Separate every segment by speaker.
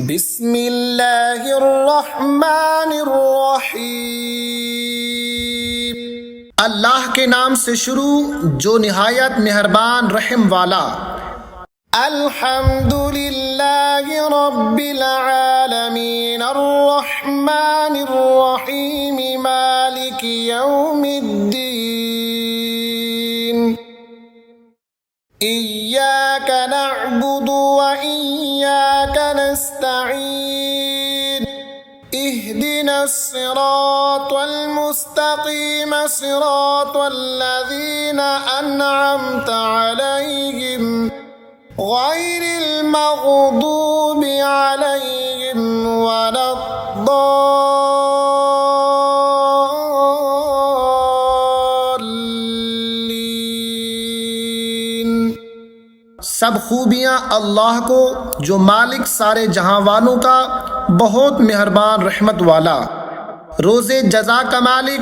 Speaker 1: बिस्मिल्लाहिर्रहमानिर्रहीम। अल्लाह के नाम से शुरू जो निहायत मेहरबान रहम वाला। अल्हम्दुलिल्लाहि रब्बिल आलमीन अर्रहमानिर्रहीम मालिकि यौमिद्दीन। इय्याका नअबुदु व इय्याका नस्तईन। इहदिनस सिरातल मुस्तकीम सिरातल लज़ीना अन्अमता अलैहिम गैरिल मग़दूबि अलैहिम वलद्दाल्लीन। सब खूबियाँ अल्लाह को जो मालिक सारे जहां वालों का बहुत मेहरबान रहमत वाला। रोज़े जज़ा का मालिक,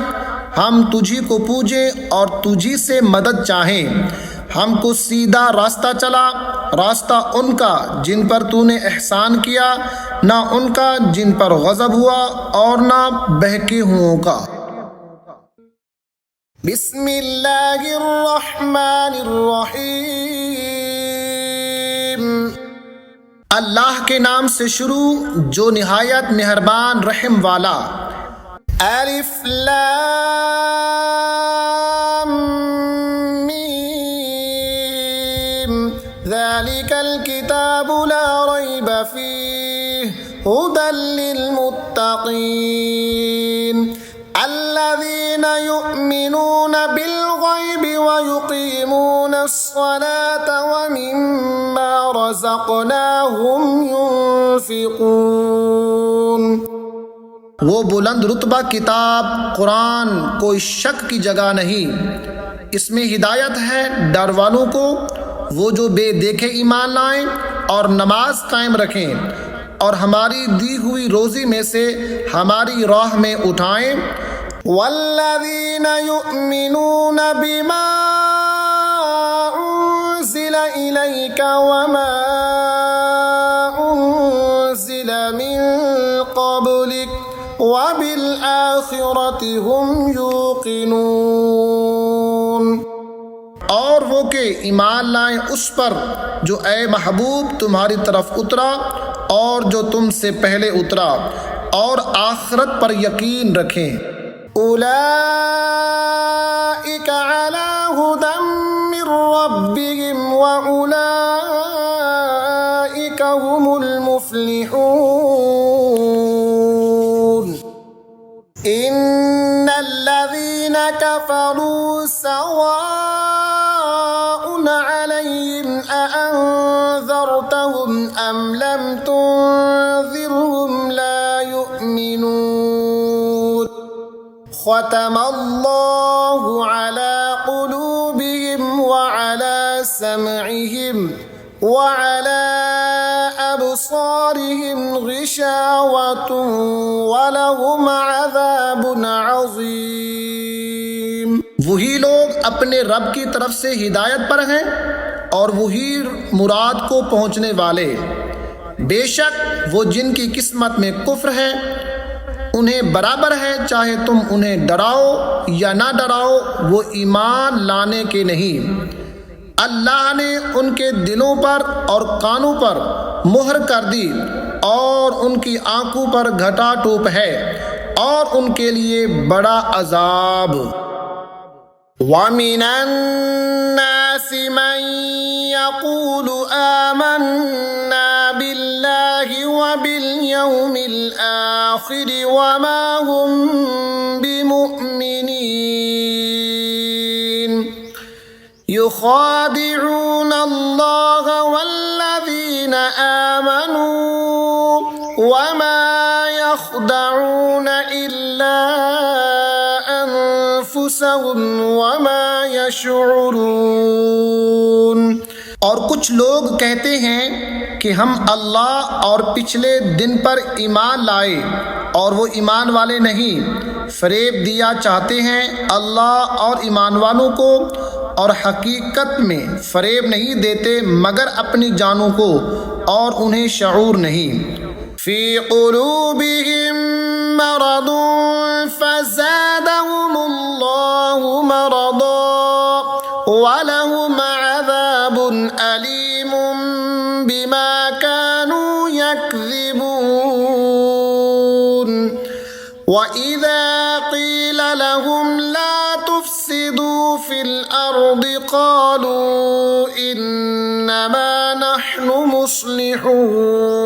Speaker 1: हम तुझी को पूजें और तुझी से मदद चाहें। हमको सीधा रास्ता चला, रास्ता उनका जिन पर तूने एहसान किया, ना उनका जिन पर गज़ब हुआ और ना बहके हुओं का। बिस्मिल्लाहिर्रहमानिर्रहीम। अल्लाह के नाम से शुरू जो निहायत मेहरबान रहम वाला। अलिफ लाम मीम ज़ालिकल किताबु ला रैब फ़ीहि हुदल लिल मुत्तक़ीन अल्लज़ीना युमिनूना बिल गैबि व युक़ीमूनस सलाता व मिम्मा रज़क़नाहुम युनफ़िक़ून। वो बुलंद रुतबा किताब कुरान कोई शक की जगह नहीं। इसमें हिदायत है डर वालों को, वो जो बेदेखे ईमान लाएं और नमाज कायम रखें और हमारी दी हुई रोज़ी में से हमारी राह में उठाएं। वल्लज़ीना युमिनूना बिमा उन्ज़िला इलैका वमा उन्ज़िला मिन क़ब्लिक वबिल आखिरति हुम यूक़िनून। और वो के ईमान लाएं उस पर जो ए महबूब तुम्हारी तरफ उतरा और जो तुमसे पहले उतरा, और आखिरत पर यकीन रखें। उलाइका अला हुदम मिर रब्बिहिम व उलाइका हुमुल मुफ्लिहून। इन्नल्लज़ीना कफ़रू सवाउन अलैहिम अअन्ज़रतहुम अम लम तुन्ज़िरहुम ला युमिनून। ख़तमल्लाहु अला क़ुलूबिहिम व अला समइहिम व अला अबसारिहिम ग़िशावतुन व लहुम अज़ाबुन अज़ीम। वही लोग अपने रब की तरफ से हिदायत पर हैं और वही मुराद को पहुँचने वाले। बेशक वो जिनकी किस्मत में कुफ्र है, उन्हें बराबर है चाहे तुम उन्हें डराओ या ना डराओ, वो ईमान लाने के नहीं। अल्लाह ने उनके दिलों पर और कानों पर मुहर कर दी और उनकी आंखों पर घटा टूप है और उनके लिए बड़ा अजाब। वमिनन नासि मन यक़ूलु आमन्ना बिल्लाहि व बिल यौमिल आखिर व मा हुम बिमुअ्मिनीन। युखादिऊन अल्लाह वल्लज़ीना आमनू व मा यख़दऊन इल्ला अनफुसहुम व मा यशऊरून। और कुछ लोग कहते हैं कि हम अल्लाह और पिछले दिन पर ईमान लाए, और वो ईमान वाले नहीं। फरेब दिया चाहते हैं अल्लाह और ईमान वालों को, और हकीकत में फरेब नहीं देते मगर अपनी जानों को, और उन्हें शऊर नहीं। फी क़ुलूबिहिम मरदुन फ़ज़ादहुमुल्लाहु मरदा वलहुम अज़ाबुन अलीमुन बिमा कानू यकज़िबून वइज़ा क़ील लहुम ला तुफ़्सिदू फ़िल अर्दि क़ालू इन्नमा नहनु मुस्लिहून।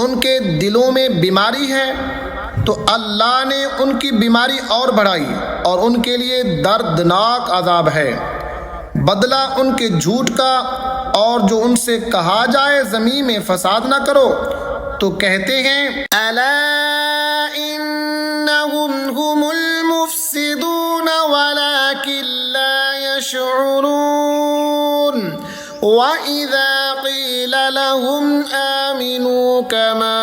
Speaker 1: उनके दिलों में बीमारी है तो अल्लाह ने उनकी बीमारी और बढ़ाई और उनके लिए दर्दनाक अज़ाब है। बदला उनके झूठ का। और जो उनसे कहा जाए ज़मीन में फसाद ना करो तो कहते हैं अला इन्नहुम हुमुल मुफ़्सिदून वलाकिन ला यशउरून वइज़ा क़ील लहुम आमिनू कमा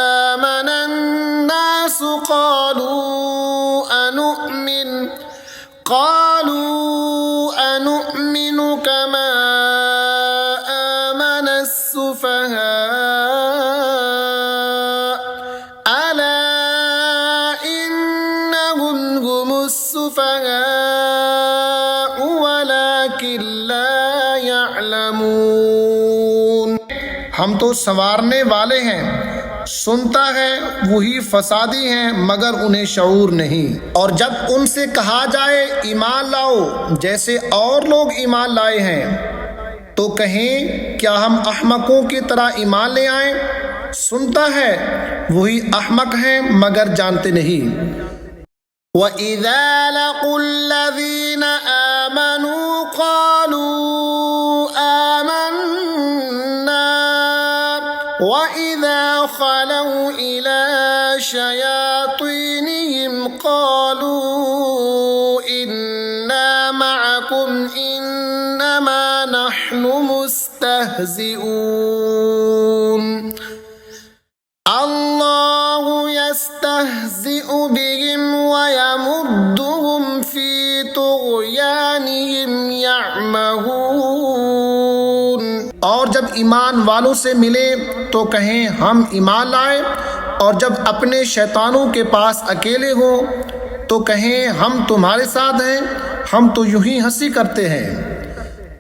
Speaker 1: आमनन नास क़ालू अनुमिनु कमा आमन अस्सुफ़हा अला इन्नहुम हुमुस्सुफ़हा वलाकिन ला यअलमून। हम तो संवारने वाले हैं, सुनता है वही फसादी हैं मगर उन्हें शऊर नहीं। और जब उनसे कहा जाए ईमान लाओ जैसे और लोग ईमान लाए हैं तो कहें क्या हम अहमकों की तरह ईमान ले आए। सुनता है वही अहमक हैं मगर जानते नहीं। वइज़ा लक़ुल्लज़ीन आमनू क़ालू आमन्ना वइज़ा ख़लौ इला शयातीनिहिम क़ालू इन्ना मअकुम इन्नमा नहनु मुस्तहज़िऊन। अल्लाहु यस्तहज़िउ बिहिम वयमुद्दुहुम फ़ी तुग़यानिहिम यअमहून। और जब ईमान वालों से मिले तो कहें हम ईमान लाए और जब अपने शैतानों के पास अकेले हों तो कहें हम तुम्हारे साथ हैं, हम तो यूं ही हंसी करते हैं।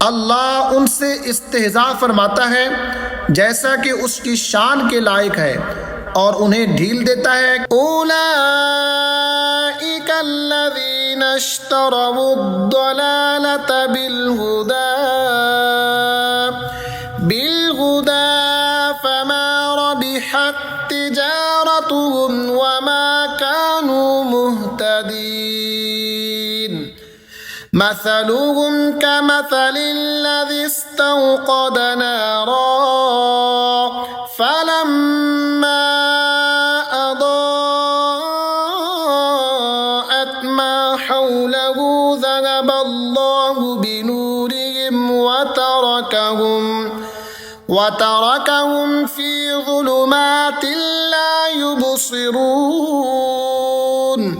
Speaker 1: अल्लाह उनसे इस्तेहज़ा फरमाता है जैसा कि उसकी शान के लायक है और उन्हें ढील देता है। उलाइका अल्लज़ीना इश्तरवुद्दलालता बिलहुदा फमा रबिहत तिजारतुहुम वमा कानू मुहतदीन। मसलुहुम कमसलिल्लज़ी इस्तौक़द नारा फलम्मा अज़ाअत मा हौलहु ज़हबल्लाहु बिनूरिहिम वतरकहुम फ़ी ज़ुलुमातिन ला युबसिरून।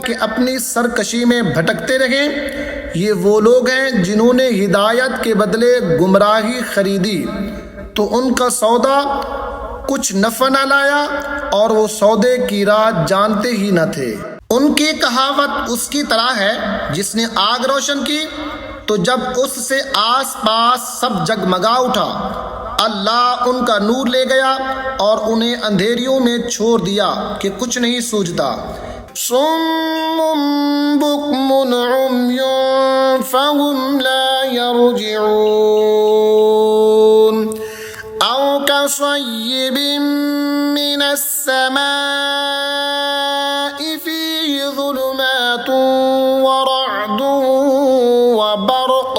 Speaker 1: कि अपनी सरकशी में भटकते रहे। ये वो लोग हैं जिन्होंने हिदायत के बदले गुमराही खरीदी तो उनका सौदा कुछ नफ़ा न लाया और वो सौदे की राह जानते ही न थे। उनकी कहावत उसकी तरह है जिसने आग रोशन की तो जब उससे आस पास सब जगमगा उठा अल्लाह उनका नूर ले गया और उन्हें अंधेरियों में छोड़ दिया कि कुछ नहीं सूझता। सुम्मुम बुक्मुन उम्युन फहुम ला यरजिऊन औ कसय्यिबिन मिनस समाइ फीहि ज़ुलुमातुन व रअदुन व बर्क़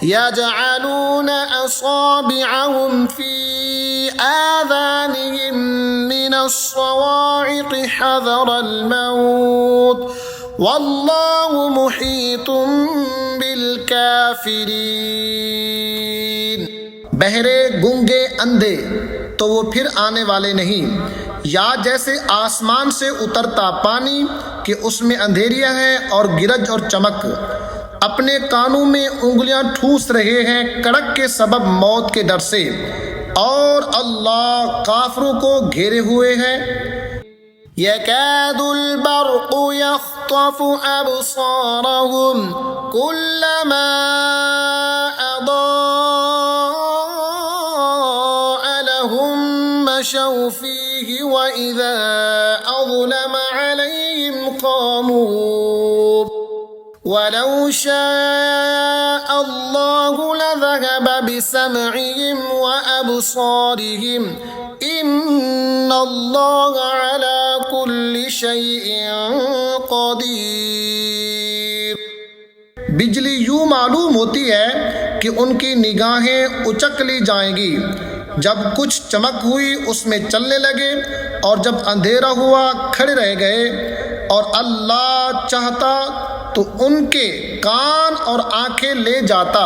Speaker 1: यजअलून असाबिअहुम फी आज़ानिहिम मिनस्सवाइक़ि हज़रल मौत वल्लाहु मुहीतुम बिल काफ़िरीन। बहरे गूंगे अंधे तो वो फिर आने वाले नहीं, या जैसे आसमान से उतरता पानी कि उसमें अंधेरियां हैं और गिरज और चमक। अपने कानों में उंगलियां ठूस रहे हैं कड़क के सबब मौत के डर से। और अल्लाह काफिरों को घेरे हुए है। यकादुल बर्क़ु यख़्तफ़ु अब्सारहुम कुल्लमा अज़ाअ लहुम मशौ फ़ीहि व इज़ा अज़लम अलैहिम क़ामू वलौ शाअ अल्लाहु लज़हब बिसमइहिम व अब्सारिहिम इन्नल्लाह अला कुल्लि शैइन क़दीर। बिजली यूं मालूम होती है कि उनकी निगाहें उचक ली जाएंगी। जब कुछ चमक हुई उसमें चलने लगे, और जब अंधेरा हुआ खड़े रह गए। और अल्लाह चाहता तो उनके कान और आंखें ले जाता।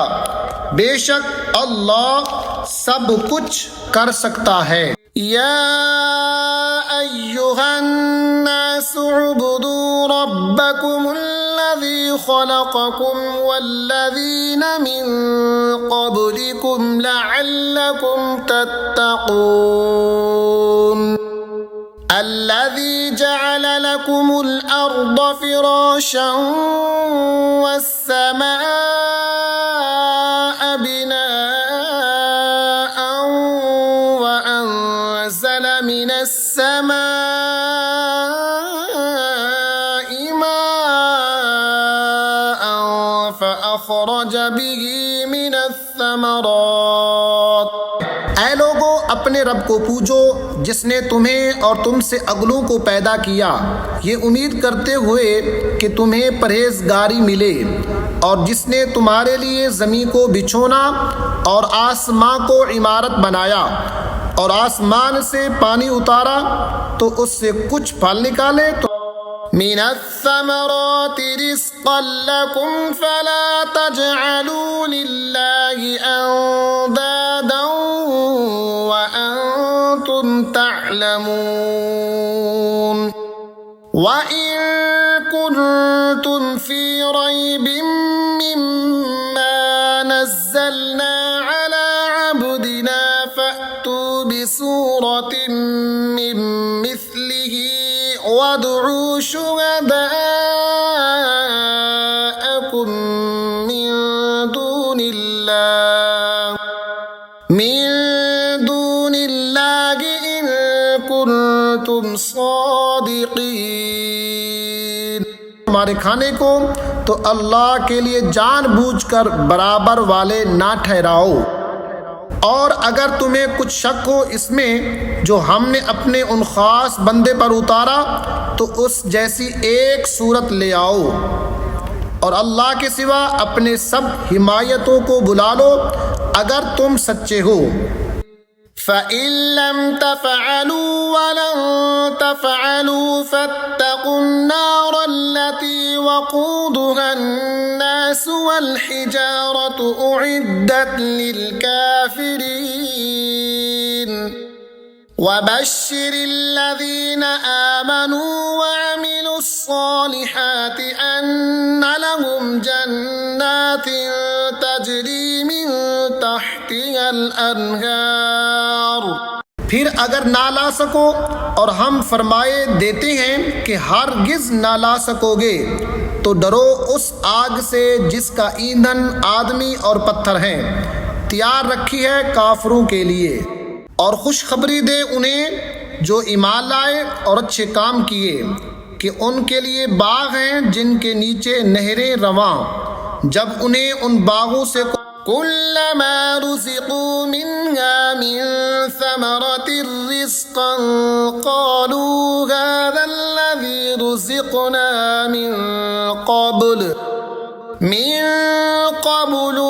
Speaker 1: बेशक अल्लाह सब कुछ कर सकता है। या अय्युहन्नासु उब्दू रब्बकुमुल्लज़ी खलक़कुम वल्लज़ीना मिन क़ब्लिकुम लअल्लकुम तत्तक़ून अल्लज़ी जअल लकुमुल अर्द फ़िराशं वस्समाअ बिनाअन वअनज़ल मिनस्समाइ माअन फ़अख़रज बिही मिनस्समरात। ऐ लोगों, अपने रब को पूजो जिसने तुम्हें और तुमसे अगलों को पैदा किया, ये उम्मीद करते हुए कि तुम्हें परहेजगारी मिले, और जिसने तुम्हारे लिए ज़मीन को बिछोना और आसमां को इमारत बनाया, और आसमान से पानी उतारा तो उससे कुछ फल निकाले, तो मिनस्समराति रिज़्क़न लकुम फला तजअलू लिल्लाहि अंदादन व अंतुम तअलमून। व इन कुंतुम फी रैबिन मिम्मा नज़्ज़लना अला अब्दिना फ़अतू बिसूरतिन मिन मिस्लिही वदउ शुहदाअकुम मिन दूनिल्लाहि इन कुंतुम सादिक़ीन। तुम्हारे खाने को तो अल्लाह के लिए जानबूझकर बराबर वाले ना ठहराओ। और अगर तुम्हें कुछ शक हो इसमें जो हमने अपने उन खास बंदे पर उतारा, तो उस जैसी एक सूरत ले आओ, और अल्लाह के सिवा अपने सब हिमायतों को बुला लो अगर तुम सच्चे हो। फ़इन लम तफ़अलू वलन तफ़अलू फ़त्तक़ुन्नार अल्लती वक़ूदुहा अन्नासु वल हिजारतु उइद्दत लिलकाफ़िरीन वबश्शिरिल्लज़ीना आमनू वअमिलुस्सालिहाति अन्न लहुम जन्नातिन तजरी मिन तहतिहल अनहार। फिर अगर ना ला सको, और हम फरमाए देते हैं कि हरगिज़ ना ला सकोगे, तो डरो उस आग से जिसका ईंधन आदमी और पत्थर हैं, तैयार रखी है काफिरों के लिए। और खुशखबरी दे उन्हें जो ईमान लाए और अच्छे काम किए कि उनके लिए बाग हैं जिनके नीचे नहरें रवां। जब उन्हें उन बागों से कुल्लमा रुज़िक़ू मिन्हा मिन समरतिर रिज़्क़न क़ालू हाज़ाल्लज़ी रुज़िक़ना मिन क़ब्ल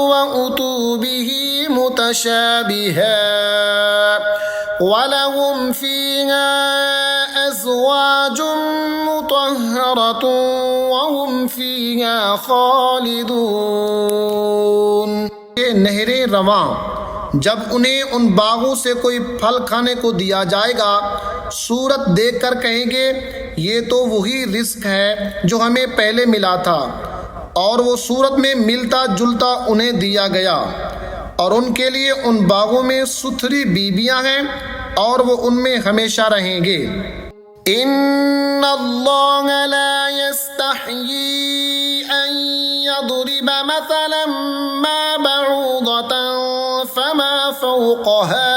Speaker 1: व उतू बिही मुतशाबिहा वलहुम फ़ीहा अज़वाजुम मुतहहरतुन वहुम फ़ीहा ख़ालिदून। नहरें रवां। जब उन्हें उन बागों से कोई फल खाने को दिया जाएगा, सूरत देखकर कहेंगे ये तो वही रिस्क है जो हमें पहले मिला था, और वो सूरत में मिलता जुलता उन्हें दिया गया। और उनके लिए उन बागों में सुथरी बीबियां हैं और वो उनमें हमेशा रहेंगे। इन्नल्लाह ला यस्तहयी अन यदरिब मसलन मा बऊदतन फमा फौक़हा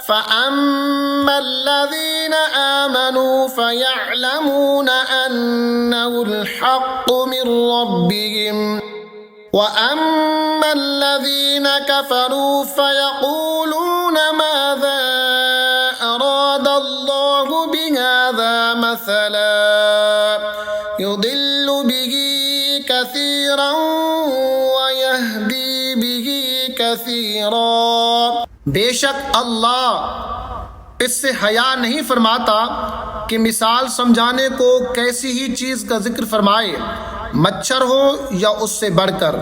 Speaker 1: फ़अम्मा अल्लज़ीना आमनू फ़यअलमून अन्नहुल हक़्क़ु मिर रब्बिहिम वअम्मा अल्लज़ीना कफ़रू फ़यक़ूलून माज़ा अरादल्लाहु बिहाज़ा मसला युदिल्लु बिही कसीरन वयहदी बिही कसीरा। बेशक अल्लाह इससे हया नहीं फरमाता कि मिसाल समझाने को कैसी ही चीज़ का जिक्र फरमाए, मच्छर हो या उससे बढ़कर।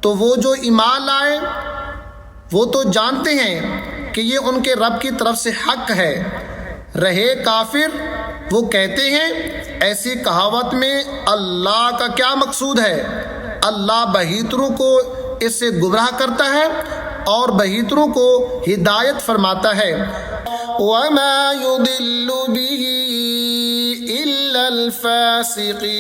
Speaker 1: तो वो जो ईमान लाए वो तो जानते हैं कि ये उनके रब की तरफ से हक है। रहे काफिर, वो कहते हैं ऐसी कहावत में अल्लाह का क्या मकसूद है। अल्लाह बहीतरों को इससे गुमराह करता है और बहीतरों को हिदायत फरमाता है। वमा युदिल्लु बिही इल्लल फासिकीन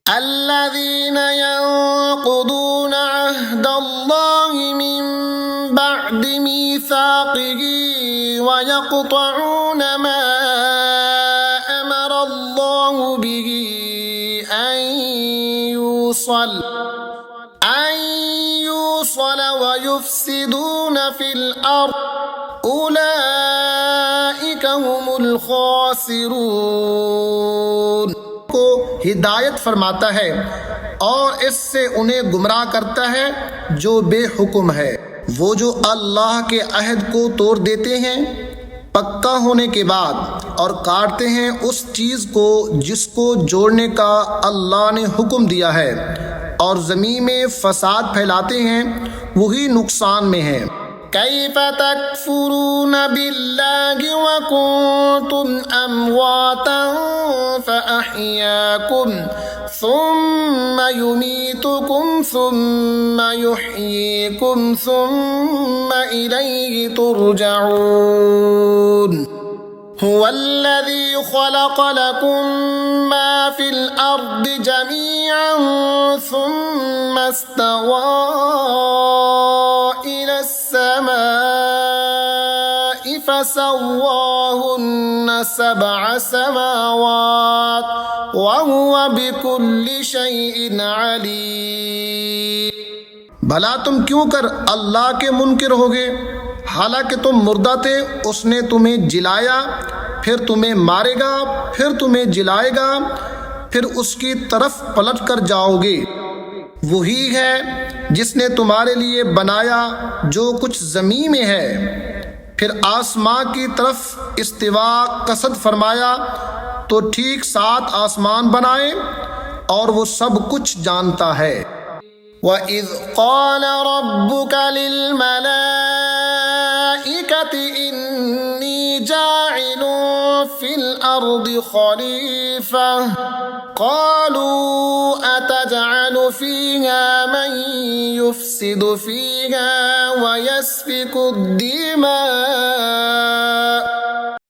Speaker 1: अल्लज़ीना यंक़ुदूना अहदल्लाहि मिन बअदि मीसाक़िही व यक़तऊना मा अमरल्लाहु बिही अन यूसल व युफ़्सिदूना फ़िल अर्ज़ उलाइका हुमुल ख़ासिरून को हिदायत फरमाता है और इससे उन्हें गुमराह करता है जो बेहुक्म है। वो जो अल्लाह के अहद को तोड़ देते हैं पक्का होने के बाद और काटते हैं उस चीज़ को जिसको जोड़ने का अल्लाह ने हुक्म दिया है और ज़मीन में फसाद फैलाते हैं, वही नुकसान में है। कैफ़ तकफ़ुरून बिल्लाहि व कुन्तुम अमवातन फ़अहयाकुम सुम्मा युमीतुकुम सुम्मा युह्यीकुम सुम्मा इलैहि तुरजऊन। हुवल्लज़ी ख़लक़ लकुम मा फ़िल अर्दि जमीअन सुम्मा इस्तवा इलस समाइ फ़सव्वाहुन्न सबअ समावात व हुवा बिकुल्लि शैइन अलीम। भला तुम क्यों कर अल्लाह के मुनकिर होगे, हालांकि तुम मुर्दा थे। उसने तुम्हें जिलाया, फिर तुम्हें मारेगा, फिर तुम्हें जिलाएगा, फिर उसकी तरफ पलट कर जाओगे। वही है जिसने तुम्हारे लिए बनाया जो कुछ ज़मीन में है, फिर आसमां की तरफ इस्तिवा कसद फरमाया तो ठीक 7 आसमान बनाए और वो सब कुछ जानता है। वइज़ क़ाल रब्बुका लिल मलाइकति इन्नी जाइलुन फिल अर्दि खलीफा क़ालू अतजअलु फ़ीहा मन युफ़्सिदु फ़ीहा व यस्फ़िकु द्दिमाअ